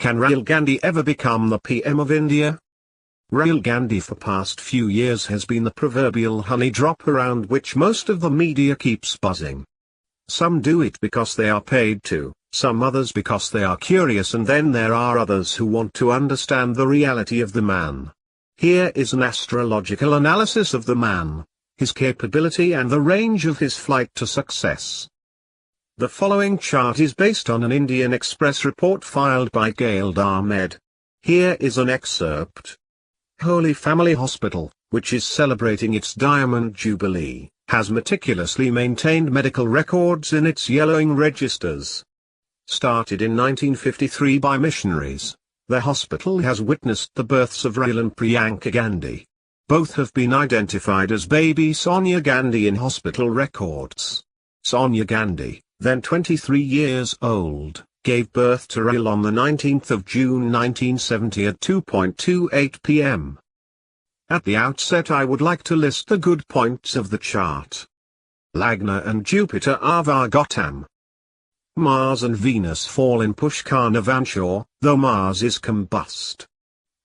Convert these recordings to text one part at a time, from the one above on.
Can Rahul Gandhi ever become the PM of India? Rahul Gandhi for past few years has been the proverbial honey drop around which most of the media keeps buzzing. Some do it because they are paid to, some others because they are curious, and then there are others who want to understand the reality of the man. Here is an astrological analysis of the man, his capability and the range of his flight to success. The following chart is based on an Indian Express report filed by Khaled Ahmed. Here is an excerpt. Holy Family Hospital, which is celebrating its Diamond Jubilee, has meticulously maintained medical records in its yellowing registers. Started in 1953 by missionaries, the hospital has witnessed the births of Rahul and Priyanka Gandhi. Both have been identified as baby Sonia Gandhi in hospital records. Sonia Gandhi, then 23 years old, gave birth to Rahul on the 19th of June 1970 at 2:28 p.m. At the outset I would like to list the good points of the chart. Lagna and Jupiter are Vargotam. Mars and Venus fall in Pushkar Navanshore, though Mars is combust.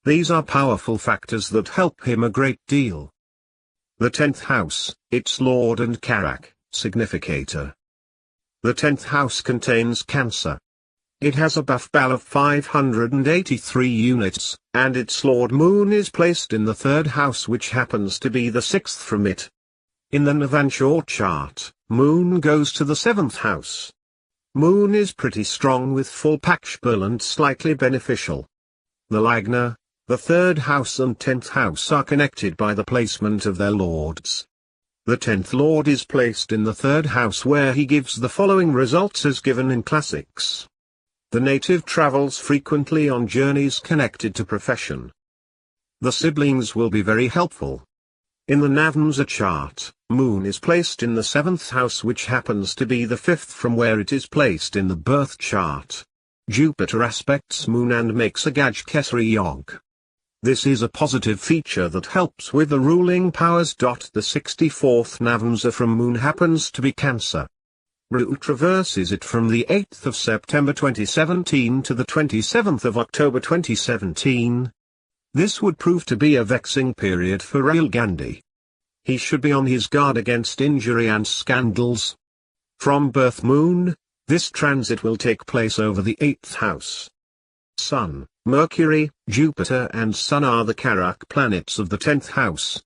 These are powerful factors that help him a great deal. The 10th house, its lord and Karak, significator. The 10th house contains Cancer. It has a buff-bal of 583 units, and its lord moon is placed in the 3rd house, which happens to be the 6th from it. In the Navanshore chart, moon goes to the 7th house. Moon is pretty strong with full pakshbal and slightly beneficial. The Lagna, the 3rd house and 10th house are connected by the placement of their lords. The 10th lord is placed in the 3rd house, where he gives the following results as given in classics. The native travels frequently on journeys connected to profession. The siblings will be very helpful. In the Navamsa chart, moon is placed in the 7th house, which happens to be the 5th from where it is placed in the birth chart. Jupiter aspects moon and makes a Gaj-Kesari Yog. This is a positive feature that helps with the ruling powers. The 64th Navamsa from moon happens to be Cancer. Rahu traverses it from the 8th of September 2017 to the 27th of October 2017. This would prove to be a vexing period for Rahul Gandhi. He should be on his guard against injury and scandals. From birth moon, this transit will take place over the 8th house. Sun, Mercury, Jupiter and Sun are the Karak planets of the 10th house.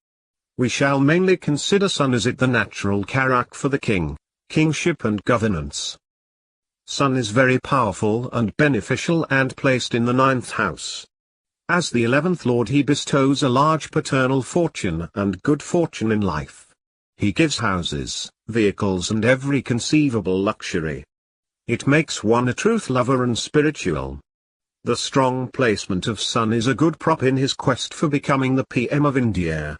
We shall mainly consider Sun as it the natural Karak for the king, kingship and governance. Sun is very powerful and beneficial and placed in the 9th house. As the 11th lord he bestows a large paternal fortune and good fortune in life. He gives houses, vehicles and every conceivable luxury. It makes one a truth lover and spiritual. The strong placement of Sun is a good prop in his quest for becoming the PM of India.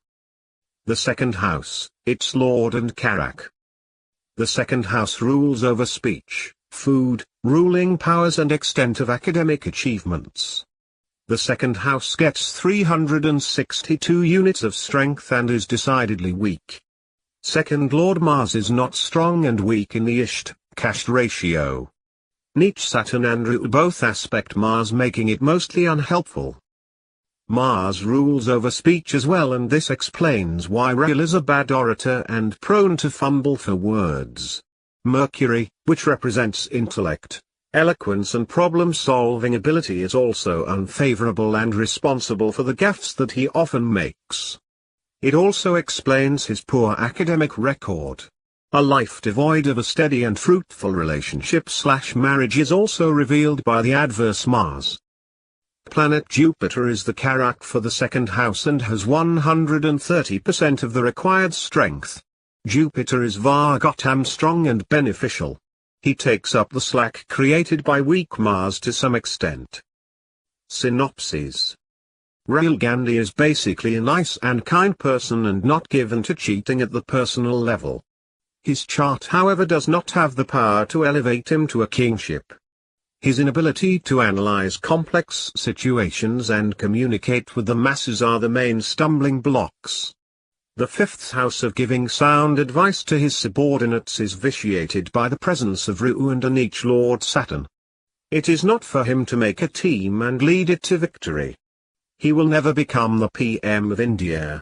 The 2nd house, its lord and Karak. The 2nd house rules over speech, food, ruling powers and extent of academic achievements. The 2nd house gets 362 units of strength and is decidedly weak. 2nd Lord Mars is not strong and weak in the Isht-Kasht ratio. Neech Saturn and Rahu both aspect Mars, making it mostly unhelpful. Mars rules over speech as well, and this explains why Rahul is a bad orator and prone to fumble for words. Mercury, which represents intellect, eloquence and problem-solving ability, is also unfavorable and responsible for the gaffes that he often makes. It also explains his poor academic record. A life devoid of a steady and fruitful relationship/marriage is also revealed by the adverse Mars. Planet Jupiter is the Karak for the 2nd house and has 130% of the required strength. Jupiter is Vargotam, strong and beneficial. He takes up the slack created by weak Mars to some extent. Synopsis. Rahul Gandhi is basically a nice and kind person and not given to cheating at the personal level. His chart, however, does not have the power to elevate him to a kingship. His inability to analyze complex situations and communicate with the masses are the main stumbling blocks. The 5th house of giving sound advice to his subordinates is vitiated by the presence of Rahu and a Neech Lord Saturn. It is not for him to make a team and lead it to victory. He will never become the PM of India.